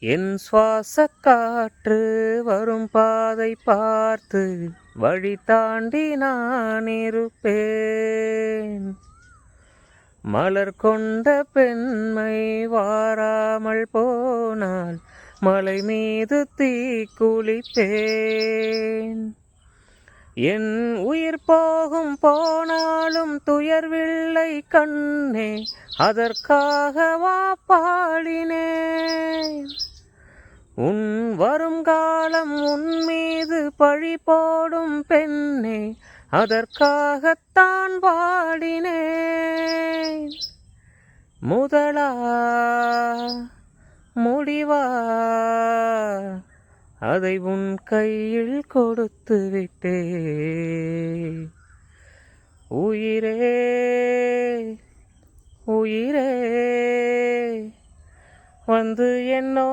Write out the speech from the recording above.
என் சுவாச காற்று வரும் பாதை பார்த்து வழி தாண்டி நான் இருப்பேன். மலர் கொண்ட பெண்மை வாராமல் போனால் மலை மீது தீ குளிப்பேன். என் உயிர் போகும் போனாலும் துயர்வில்லை கண்ணே, அதற்காக பாடினேன். உன் வருங்காலம் உன் மீது பழி போடும் பெண்ணே, அதற்காகத்தான் பாடினேன். முதலா முடிவா அதை உன் கையில் கொடுத்து விட்டே. உயிரே உயிரே வந்து என்னோ